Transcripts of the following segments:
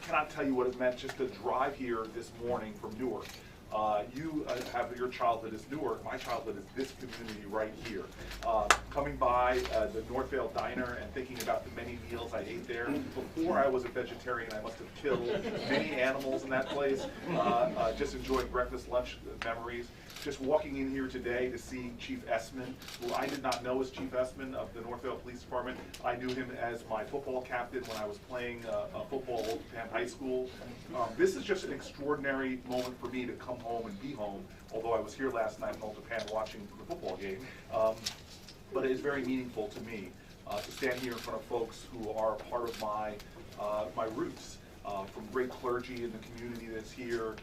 cannot tell you what it meant just to drive here this morning from Newark. You have your childhood is Newark. My childhood is this community right here. Coming by the Northvale Diner and thinking about the many meals I ate there. Before I was a vegetarian, I must have killed many animals in that place. Just enjoying breakfast, lunch memories. Just walking in here today to see Chief Essman, who I did not know as Chief Essman of the Northvale Police Department. I knew him as my football captain when I was playing football at Old Japan High School. This is just an extraordinary moment for me to come home and be home, although I was here last night in Old Japan watching the football game. But it is very meaningful to me to stand here in front of folks who are part of my roots, from great clergy in the community that's here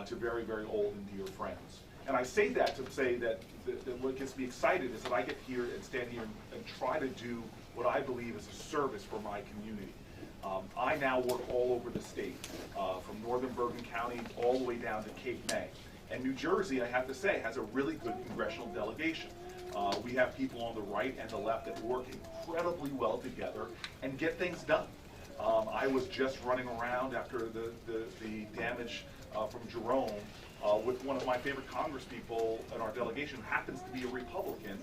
to very, very old and dear friends. And I say that to say that what gets me excited is that I get here and stand here and try to do what I believe is a service for my community. I now work all over the state, from northern Bergen County all the way down to Cape May. And New Jersey, I have to say, has a really good congressional delegation. We have people on the right and the left that work incredibly well together and get things done. I was just running around after the damage from Jerome with one of my favorite congresspeople in our delegation, who happens to be a Republican,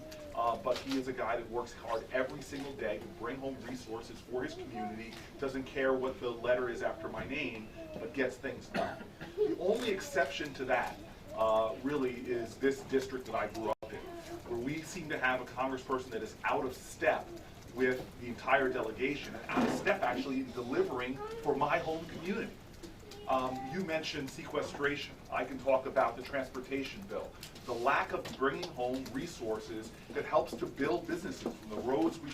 but he is a guy that works hard every single day to bring home resources for his community, doesn't care what the letter is after my name, but gets things done. The only exception to that really is this district that I grew up in, where we seem to have a congressperson that is out of step with the entire delegation, and out of step actually in delivering for my home community. You mentioned sequestration. I can talk about the transportation bill. The lack of bringing home resources that helps to build businesses, from the roads we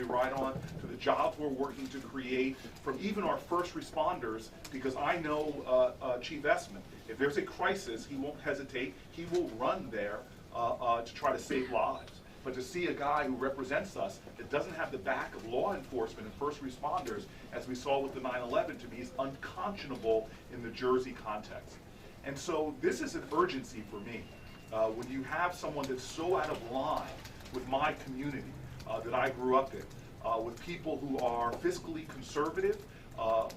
ride on, to the jobs we're working to create, from even our first responders, because I know Chief Essman, if there's a crisis, he won't hesitate. He will run there to try to save lives. But to see a guy who represents us that doesn't have the back of law enforcement and first responders, as we saw with the 9/11, to me is unconscionable in the Jersey context. And so this is an urgency for me. When you have someone that's so out of line with my community that I grew up in, with people who are fiscally conservative,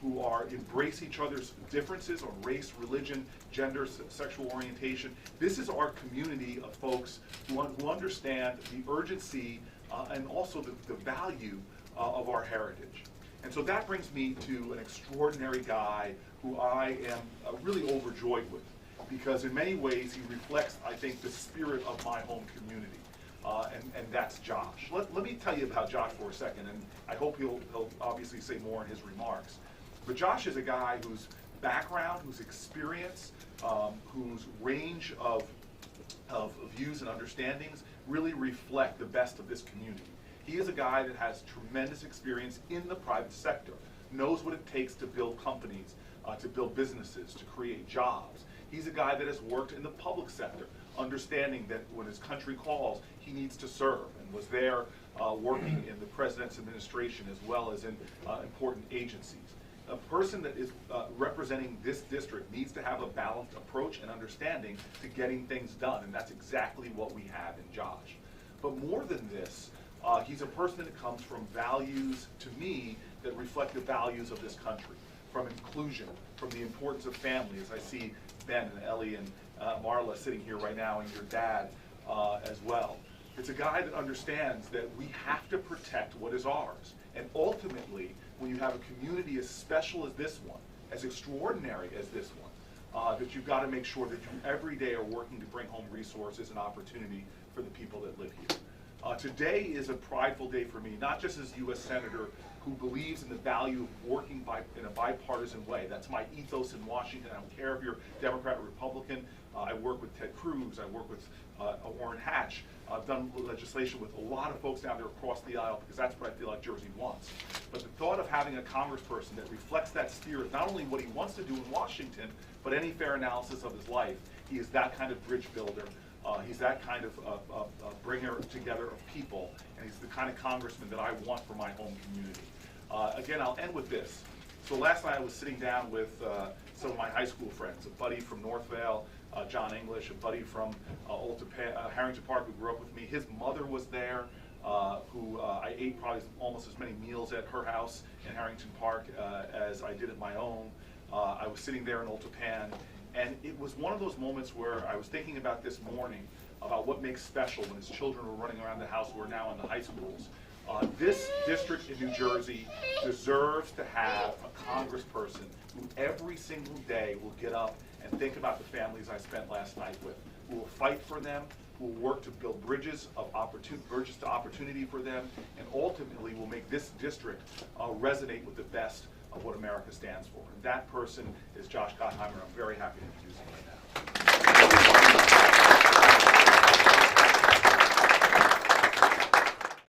who embrace each other's differences on race, religion, gender, sexual orientation. This is our community of folks who understand the urgency and also the value of our heritage. And so that brings me to an extraordinary guy who I am really overjoyed with, because in many ways he reflects, I think, the spirit of my home community. And that's Josh. Let me tell you about Josh for a second, and I hope he'll obviously say more in his remarks. But Josh is a guy whose background, whose experience, whose range of views and understandings really reflect the best of this community. He is a guy that has tremendous experience in the private sector, knows what it takes to build companies, to build businesses, to create jobs. He's a guy that has worked in the public sector, understanding that when his country calls, he needs to serve, and was there working in the president's administration as well as in important agencies. A person that is representing this district needs to have a balanced approach and understanding to getting things done, and that's exactly what we have in Josh. But more than this, he's a person that comes from values, to me, that reflect the values of this country, from inclusion, from the importance of family, as I see Ben and Ellie and Marla sitting here right now, and your dad as well. It's a guy that understands that we have to protect what is ours. And ultimately, when you have a community as special as this one, as extraordinary as this one, that you've got to make sure that you every day are working to bring home resources and opportunity for the people that live here. Today is a prideful day for me, not just as U.S. Senator who believes in the value of working in a bipartisan way. That's my ethos in Washington. I don't care if you're Democrat or Republican. I work with Ted Cruz. I work with Orrin Hatch. I've done legislation with a lot of folks down there across the aisle, because that's what I feel like Jersey wants. But the thought of having a congressperson that reflects that spirit, not only what he wants to do in Washington, but any fair analysis of his life, he is that kind of bridge builder. He's that kind of bringer together of people, and he's the kind of congressman that I want for my home community. Again, I'll end with this. So last night I was sitting down with some of my high school friends, a buddy from Northvale, John English, a buddy from Harrington Park who grew up with me. His mother was there. who I ate probably almost as many meals at her house in Harrington Park as I did at my own. I was sitting there in Old Japan, and it was one of those moments where I was thinking about this morning about what makes special when his children were running around the house who are now in the high schools. This district in New Jersey deserves to have a congressperson who every single day will get up and think about the families I spent last night with, who will fight for them, who will work to build bridges to opportunity for them, and ultimately will make this district resonate with the best of what America stands for. And that person is Josh Gottheimer. I'm very happy to introduce him right now.